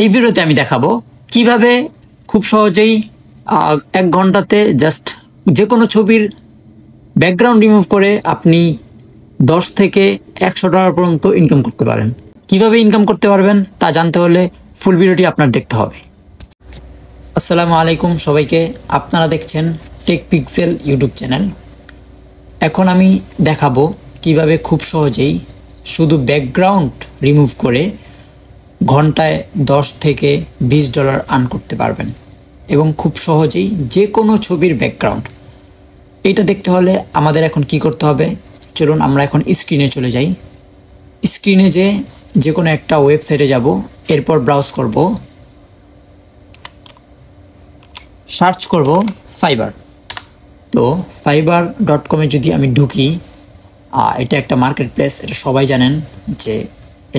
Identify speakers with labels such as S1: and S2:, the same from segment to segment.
S1: এই ভিডিওতে আমি দেখাবো কিভাবে খুব সহজেই 1 ঘন্টাতে জাস্ট যে কোনো ছবির ব্যাকগ্রাউন্ড রিমুভ করে আপনি 10 থেকে $100 পর্যন্ত ইনকাম করতে পারেন। কিভাবে ইনকাম করতে পারবেন তা জানতে হলে ফুল ভিডিওটি আপনার দেখতে হবে। আসসালামু আলাইকুম সবাইকে, আপনারা দেখছেন টেক পিক্সেল ইউটিউব চ্যানেল। এখন আমি দেখাবো কিভাবে খুব সহজেই শুধু ব্যাকগ্রাউন্ড রিমুভ করে ঘন্টায় 10 থেকে $20 আর্ন করতে পারবেন এবং খুব সহজেই যে কোনো ছবির ব্যাকগ্রাউন্ড। এটা দেখতে হলে আমাদের এখন কি করতে হবে, চলুন আমরা এখন স্ক্রিনে চলে যাই। স্ক্রিনে যে কোনো একটা ওয়েবসাইটে যাব, এরপর ব্রাউজ করব, সার্চ করব ফাইবার। তো fiverr.com যদি আমি ঢুকি, এটা একটা মার্কেট প্লেস, এটা সবাই জানেন যে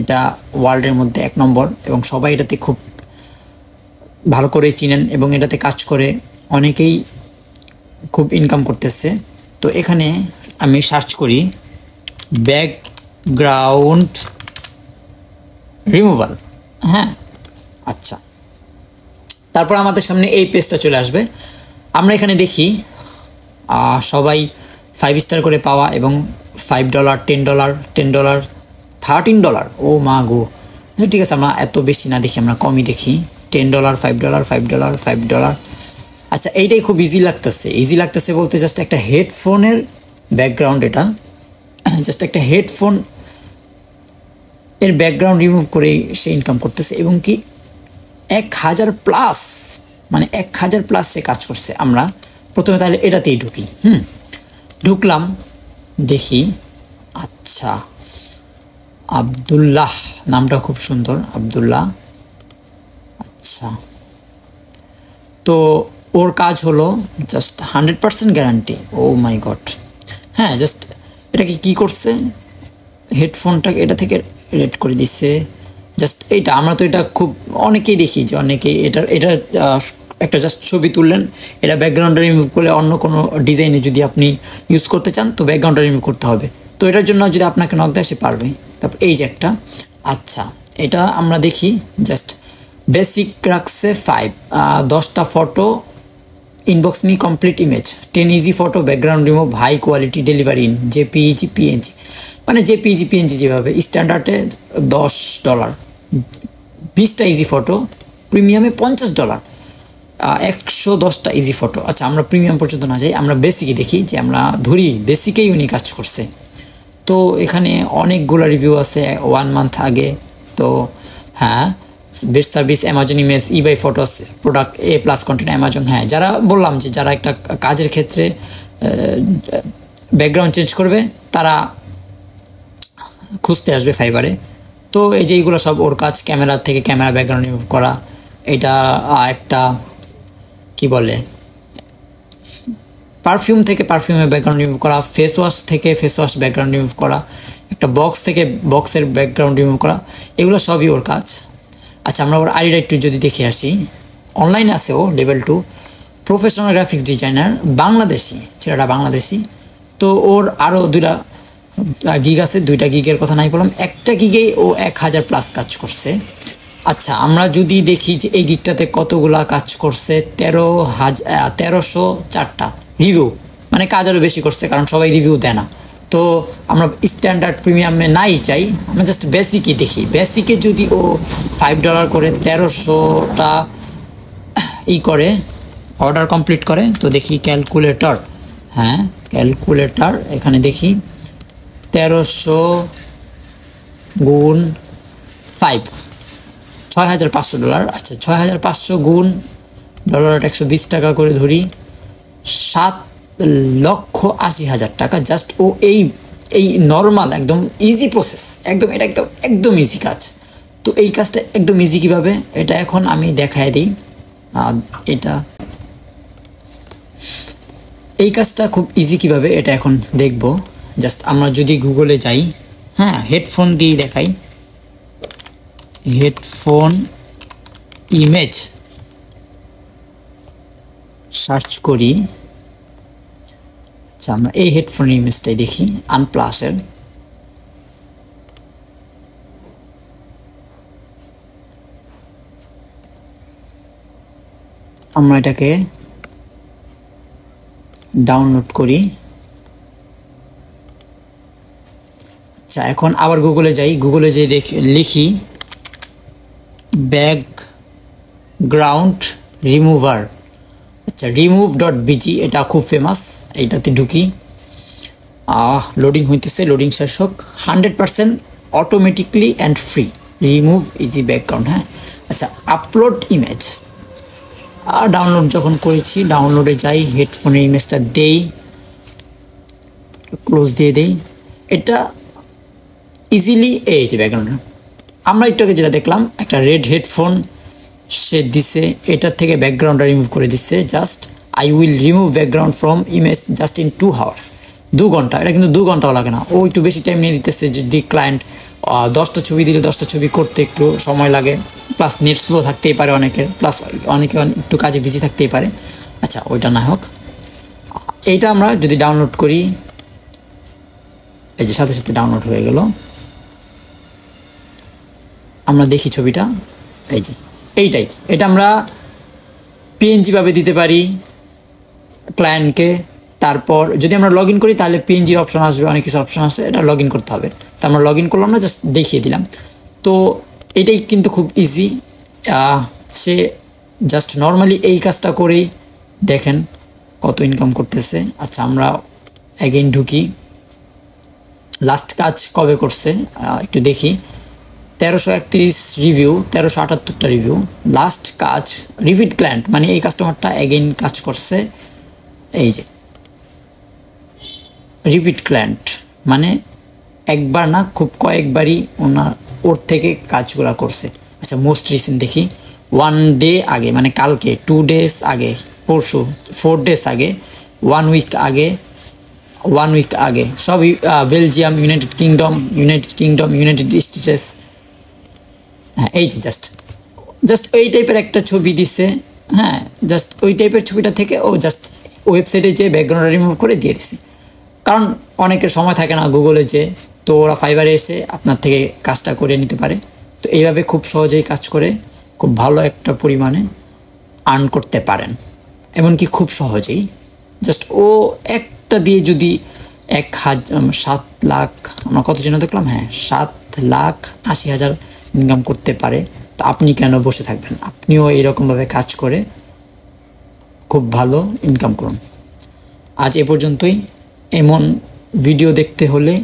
S1: এটা ওয়ার্ল্ডের মধ্যে 1 নম্বর এবং সবাই এটাতে খুব ভালো করে চিনেন এবং এটাতে কাজ করে অনেকেই খুব ইনকাম করতেছে। তো এখানে আমি সার্চ করি ব্যাকগ্রাউন্ড রিমুভাল। হ্যাঁ, আচ্ছা, তারপর আমাদের সামনে এই পেজটা চলে আসবে। আমরা এখানে দেখি সবাই 5 স্টার করে পাওয়া এবং $5, $10, $10, $13। ও মা গো, ঠিক আছে, আমরা এত বেশি না দেখি, আমরা কমই দেখি। $10, $5, $5, $5। আচ্ছা, এইটাই খুব ইজি লাগতেছে বলতে জাস্ট একটা হেডফোনের ব্যাকগ্রাউন্ড, এটা জাস্ট একটা হেডফোন এর ব্যাকগ্রাউন্ড রিমুভ করে সে ইনকাম করতেছে এবং কি 1000+, মানে 1000+ সে কাজ করছে। আমরা প্রথমে তাহলে এটাতেই ঢুকি। ঢুকলাম, দেখি। আচ্ছা, আব্দুল্লাহ নামটা খুব সুন্দর, আব্দুল্লাহ। আচ্ছা, তো ওর কাজ হলো জাস্ট 100% গ্যারান্টি। ও মাই গড, হ্যাঁ, জাস্ট এটাকে কি করছে, হেডফোনটাকে এটা থেকে রেড করে দিচ্ছে। জাস্ট এইটা আমরা তো এটা খুব অনেকেই দেখি যে অনেকেই এটা একটা জাস্ট ছবি তুললেন, এটা ব্যাকগ্রাউন্ডটা রিমুভ করলে অন্য কোনো ডিজাইনে যদি আপনি ইউজ করতে চান তো ব্যাকগ্রাউন্ডটা রিমুভ করতে হবে। তো এটার জন্য যদি আপনাকে নক দেয় সে পারবে। তারপর এই যে একটা, আচ্ছা, এটা আমরা দেখি জাস্ট বেসিক রাখছে 10টা photo, inbox me complete image, 10 easy photo background remove, high quality delivery in JPEG PNG, মানে জেপিইজি পিএনজি যেভাবে স্ট্যান্ডার্ডে $10, 20টা ইজি ফটো, প্রিমিয়ামে $50, 110টা ইজি ফটো। আচ্ছা, আমরা প্রিমিয়াম পর্যন্ত না যাই, আমরা বেসিকে দেখি, যে আমরা ধরি বেসিকেই উনি কাজ করছে। তো এখানে অনেকগুলো রিভিউ আছে 1 মান্থ আগে। তো হ্যাঁ, best service Amazon image, eBay photos, product A+ content Amazon. হ্যাঁ, যারা বললাম যে যারা একটা কাজের ক্ষেত্রে ব্যাকগ্রাউন্ড চেঞ্জ করবে তারা খুঁজতে আসবে ফাইবারে। তো এই যে এইগুলো সব ওর কাজ, ক্যামেরা থেকে ক্যামেরা ব্যাকগ্রাউন্ড রিমুভ করা, এটা একটা কি বলে পারফিউম থেকে পারফিউমের ব্যাকগ্রাউন্ড রিমুভ করা, ফেস ওয়াশ থেকে ফেস ওয়াশ ব্যাকগ্রাউন্ড রিমুভ করা, একটা বক্স থেকে বক্সের ব্যাকগ্রাউন্ড রিমুভ করা, এগুলো সবই ওর কাজ। আচ্ছা, আমরা ওর আইডিটা একটু যদি দেখে আসি, অনলাইনে আছে ও level 2 professional graphics designer, Bangladeshi, ছেলেটা বাংলাদেশি। তো ওর আরও 2টা গিগ আছে, 2টা গিগের কথা নাই বললাম, একটা গিগেই ও 1000+ কাজ করছে। আচ্ছা, আমরা যদি দেখি যে এই গিগটাতে কতগুলা কাজ করছে, 1304টা রিভিউ, মানে কাজ আরও বেশি করছে কারণ সবাই রিভিউ দেয় না। তো আমরা স্ট্যান্ডার্ড প্রিমিয়ামে নাই চাই, আমরা জাস্ট বেসিকই দেখি। বেসিকে যদি ও $5 করে 1300টা করে অর্ডার কমপ্লিট করে, তো দেখি ক্যালকুলেটর। হ্যাঁ, ক্যালকুলেটর, এখানে দেখি 1300 গুণ 5, $6500। আচ্ছা, $6500 গুণ $120 করে ধরি, 7,80,000 টাকা। জাস্ট ও এই নর্মাল একদম ইজি প্রসেস, একদম এটা একদম ইজি কাজ। তো এই কাজটা একদম ইজি কীভাবে, এটা এখন আমি দেখায় দিই। এই কাজটা খুব ইজি কীভাবে এটা এখন দেখব। জাস্ট আমরা যদি গুগলে যাই, হ্যাঁ, হেডফোন দিয়ে দেখাই, হেডফোন ইমেজ সার্চ করি। আচ্ছা, আমরা এই হেডফোন ইমেজটাই দেখি, আনপ্লাসের। আমরা এটাকে ডাউনলোড করি। আচ্ছা, এখন আবার গুগলে যাই, গুগলে যেয়ে লিখি ব্যাকগ্রাউন্ড রিমুভার। আচ্ছা, remove.bg, এটা খুব ফেমাস, এইটাতে ঢুকি। লোডিং হইতেছে, লোডিং শেষ হোক। 100% automatically and free, remove easy background. হ্যাঁ, আচ্ছা, আপলোড ইমেজ। ডাউনলোড যখন করেছি, ডাউনলোডে যাই, হেডফোনের ইমেজটা দেই, ক্লোজ দিয়ে দেই। এটা ইজিলি এই যে ব্যাকগ্রাউন্ড। আমরা একটু আগে যেটা দেখলাম, একটা রেড হেডফোন সে দিছে, এটার থেকে ব্যাকগ্রাউন্ডটা রিমুভ করে দিচ্ছে। Just I will remove background from image just in 2 hours, 2 ঘন্টা। এটা কিন্তু 2 ঘন্টাও লাগে না, ও একটু বেশি টাইম নিয়ে দিতেছে। যদি ক্লায়েন্ট 10টা ছবি দিলে 10টা ছবি করতে একটু সময় লাগে, প্লাস নেট স্লো থাকতেই পারে অনেকের, প্লাস অনেকে একটু কাজে বিজি থাকতেই পারে। আচ্ছা, ওইটা না হোক, এইটা আমরা যদি ডাউনলোড করি, এই যে সাথে সাথে ডাউনলোড হয়ে গেল। আমরা দেখি ছবিটা, এই যে এইটাই। এটা আমরা পিএনজি ভাবে দিতে পারি ক্লায়েন্টকে। তারপর যদি আমরা লগ ইন করি তাহলে পিএনজির অপশন আসবে, অনেক কিছু অপশন আসে, এটা লগ ইন করতে হবে। তো আমরা লগ ইন করলাম না, জাস্ট দেখিয়ে দিলাম। তো এটাই কিন্তু খুব ইজি। সে জাস্ট নর্মালি এই কাজটা করেই দেখেন কত ইনকাম করতেছে। আচ্ছা, আমরা অ্যাগেইন ঢুকি, লাস্ট কাজ কবে করছে একটু দেখি। 1331 রিভিউ, 1378টা রিভিউ। লাস্ট কাজ রিপিট ক্লায়েন্ট, মানে এই কাস্টমারটা অ্যাগেইন কাজ করছে। এই যে রিপিট ক্লায়েন্ট, মানে একবার না, খুব কয়েকবারই ওর থেকে কাজগুলো করছে। আচ্ছা, মোস্ট রিসেন্ট দেখি, 1 ডে আগে, মানে কালকে, 2 days আগে, পরশু 4 days আগে, 1 week আগে, 1 week আগে, সব Belgium, United kingdom, United states. হ্যাঁ, এই যে জাস্ট ওই টাইপের একটা ছবি দিছে। হ্যাঁ, জাস্ট ওই টাইপের ছবিটা থেকে ও জাস্ট ওয়েবসাইটে যে ব্যাকগ্রাউন্ডটা রিমুভ করে দিয়ে দিছে। কারণ অনেকের সময় থাকে না গুগলে যে, তো ওরা ফাইবারে এসে আপনার থেকে কাজটা করে নিতে পারে। তো এইভাবে খুব সহজেই কাজ করে খুব ভালো একটা পরিমাণে আর্ন করতে পারেন, এমনকি খুব সহজেই। জাস্ট ও একটা দিয়ে যদি 7 লাখ, আমরা কত জন দেখলাম, হ্যাঁ 7,80,000 ইনকাম করতে পারে। তো আপনি কেন বসে থাকবেন? আপনিও এইরকমভাবে কাজ করে খুব ভালো ইনকাম করুন। আজ এ পর্যন্তই। এমন ভিডিও দেখতে হলে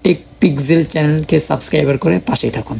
S1: টেক পিক্সেল চ্যানেলকে সাবস্ক্রাইব করে পাশেই থাকুন।